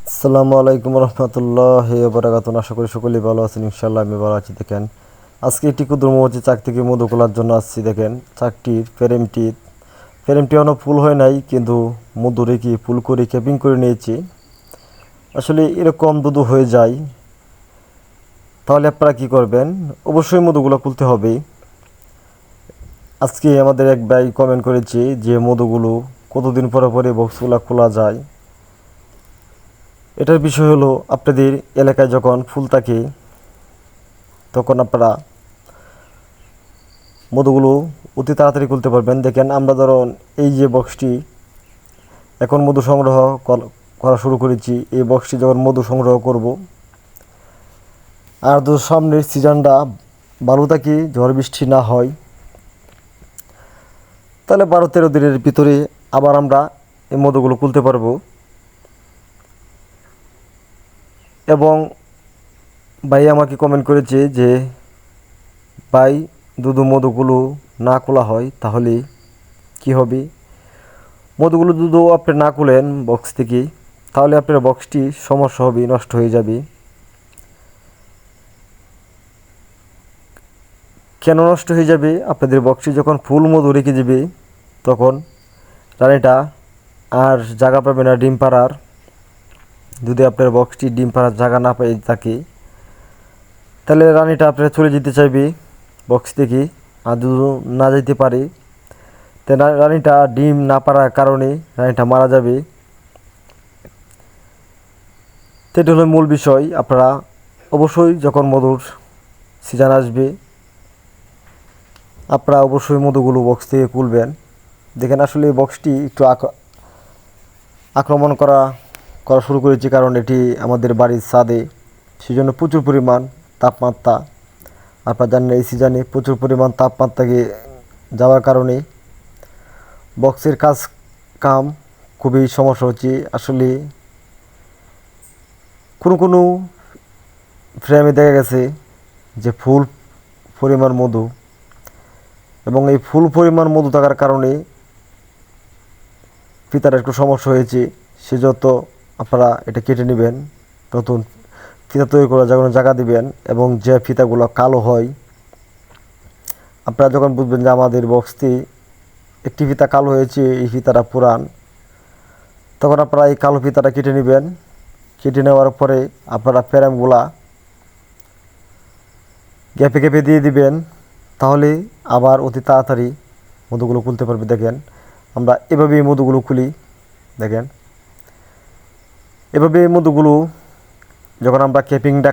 আসসালামু আলাইকুম রহমতুল্লাহি ওয়া বারাকাতুহু। আশা করি সকলেই ভালো আছেন। ইনশাআল্লাহ আমি ভালো আছি। দেখেন, আজকে একটি ক্ষুদ্র মৌমাছি চাক থেকে মধু খোলার জন্য আসছি। দেখেন, চাকটির ফ্রেমটি এখনও ফুল হয় নাই, কিন্তু মধু রেখে ফুল করে ক্যাপিং করে নিয়েছি। আসলে এরকম দুধু হয়ে যায়, তাহলে আপনারা কী করবেন? অবশ্যই মধুগুলো খুলতে হবে। আজকে আমাদের এক ভাই কমেন্ট করেছে যে মধুগুলো কতদিন পরে পরে বক্সগুলো খোলা যায়। এটার বিষয় হলো, আপনাদের এলাকায় যখন ফুল থাকে তখন আপনারা মধুগুলো অতি তাড়াতাড়ি খুলতে পারবেন। দেখেন, আমরা ধরুন এই যে বক্সটি এখন মধু সংগ্রহ করা শুরু করেছি। এই বক্সটি যখন মধু সংগ্রহ করব, আর তো সামনের সিজনটা ভালো থাকে, ঝড় বৃষ্টি না হয়, তাহলে 12-13 দিনের ভিতরে আবার আমরা এই মধুগুলো খুলতে পারবো। এবং ভাই আমাকে কমেন্ট করেছে যে ভাই, মধুগুলো না খোলা হয় তাহলে কি হবে? মধুগুলো যদি আপনি না খুলেন বক্স থেকে, তাহলে আপনার বক্সটি সমস্যা হবে, নষ্ট হয়ে যাবে। কেন নষ্ট হয়ে যাবে? আপনাদের বক্সটি যখন ফুল মধু রেখে যাবে, তখন রানীটা আর জায়গা পাবে না ডিম পাড়ার। যদি আপনার বক্সটি ডিম পাড়ার জায়গা না পেয়ে থাকে, তাহলে রানীটা আপনার চলে যেতে চাইবে বক্স থেকে। আর যদি না যেতে পারে, তাহলে রানীটা ডিম না পারার কারণে রানীটা মারা যাবে। সেটা হলো মূল বিষয়। আপনারা অবশ্যই যখন মধুর সিজন আসবে, আপনারা অবশ্যই মধুগুলো বক্স থেকে খুলবেন। দেখেন, আসলে এই বক্সটি একটু আক্রমণ করা শুরু করেছি, কারণ এটি আমাদের বাড়ির ছাদে, সেজন্য প্রচুর পরিমাণ তাপমাত্রা। আপনারা জানেন এই সিজনে প্রচুর পরিমাণ তাপমাত্রাকে যাওয়ার কারণে বক্সের কাম খুবই সমস্যা হচ্ছে। আসলে কোনো ফ্রেমে দেখা গেছে যে ফুল পরিমাণ মধু, এবং এই ফুল পরিমাণ মধু থাকার কারণে ফিতার একটু সমস্যা হয়েছে। সেজন্য আপনারা এটা কেটে নেবেন, নতুন ফিতা তৈরি করার যখন জায়গা দিবেন। এবং যে ফিতাগুলো কালো হয়, আপনারা যখন বুঝবেন যে আমাদের বক্সটি একটি ফিতা কালো হয়েছে, এই ফিতাটা পুরান, তখন আপনারা এই কালো ফিতাটা কেটে নেবেন। কেটে নেওয়ার পরে আপনারা ফ্রেমগুলা গ্যাপে গ্যাপে দিয়ে দিবেন, তাহলে আবার অতি তাড়াতাড়ি মধুগুলো খুলতে পারবে। দেখেন, আমরা এভাবেই মধুগুলো খুলি। দেখেন, এভাবে মধুগুলো যখন আমরা ক্যাপিংটা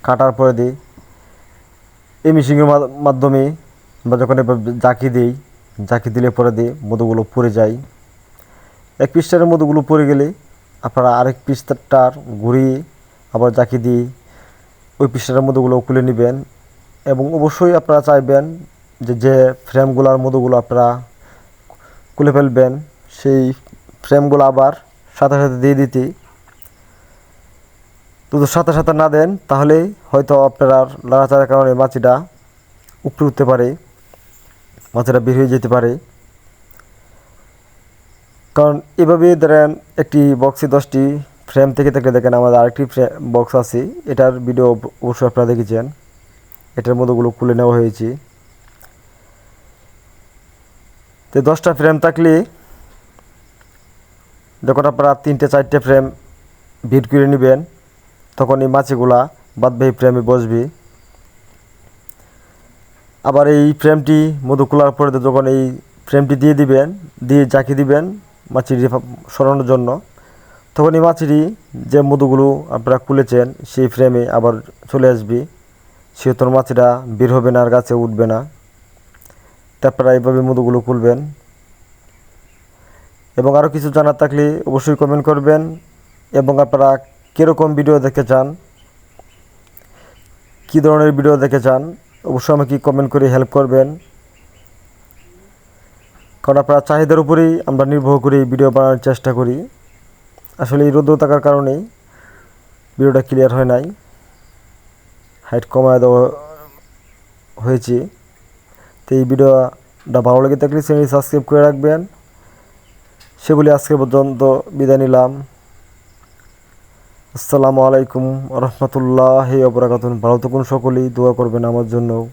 কাটার পরে দিই, এই মেশিনের মাধ্যমে আমরা যখন এভাবে জাকি দিলে পরে দিয়ে মধুগুলো পড়ে যায়। এক পৃষ্ঠার মধুগুলো পড়ে গেলে আপনারা আরেক পৃষ্ঠাটার ঘুরিয়ে আবার জাকি দিয়ে ওই পৃষ্ঠার মধুগুলো খুলে নেবেন। এবং অবশ্যই আপনারা চাইবেন যে ফ্রেমগুলোর মধুগুলো আপনারা খুলে ফেলবেন, সেই ফ্রেমগুলো আবার সাথে সাথে দিয়ে দিতে। যদি সাথে সাথে না দেন, তাহলে হয়তো আপনার লড়াচড়ার কারণে মাছিটা উপরে উঠতে পারে, মাছিটা বের হয়ে যেতে পারে। কারণ এভাবে ধরেন একটি বক্সে 10টি ফ্রেম থেকে থাকলে, দেখেন আমাদের আরেকটি বক্স আছে, এটার ভিডিও অবশ্যই আপনারা দেখেছেন। এটার মধ্যেগুলো খুলে নেওয়া হয়েছে। তো 10টা ফ্রেম থাকলে যখন আপনারা 3-4টে ফ্রেম ভিট করে নেবেন, তখন এই মাছিগুলা বাদবাহী ফ্রেমে বসবে। আবার এই ফ্রেমটি মধু খোলার পরে যখন এই ফ্রেমটি দিয়ে জাকি দিবেন মাছিটি সরানোর জন্য, তখন এই মাছিটি যে মধুগুলো আপনারা খুলেছেন সেই ফ্রেমে আবার চলে আসবে। সেহেতু মাছিটা বের হবে না আর গাছে উঠবে না। তারপরে এইভাবে মধুগুলো খুলবেন। এবং আরও কিছু জানার থাকলে অবশ্যই কমেন্ট করবেন। এবং আপনারা কীরকম ভিডিও দেখতে চান, কী ধরনের ভিডিও দেখতে চান, অবশ্যই আমাকে কমেন্ট করে হেল্প করবেন। কারণ আপনারা চাহিদার উপরেই আমরা নির্ভর করে ভিডিও বানানোর চেষ্টা করি। আসলে এই রোদ্র থাকার কারণেই ভিডিওটা ক্লিয়ার হয় নাই, হাইট কমায় দেওয়া হয়েছে। তো এই ভিডিওটা ভালো লেগে থাকলে চ্যানেল সাবস্ক্রাইব করে রাখবেন। সেগুলি আজকে পর্যন্ত বিদায় নিলাম। আসসালামু আলাইকুম রহমতুল্লাহি ওয়া বারাকাতুহু। ভালো থাকুন সকলেই, দোয়া করবেন আমার জন্য।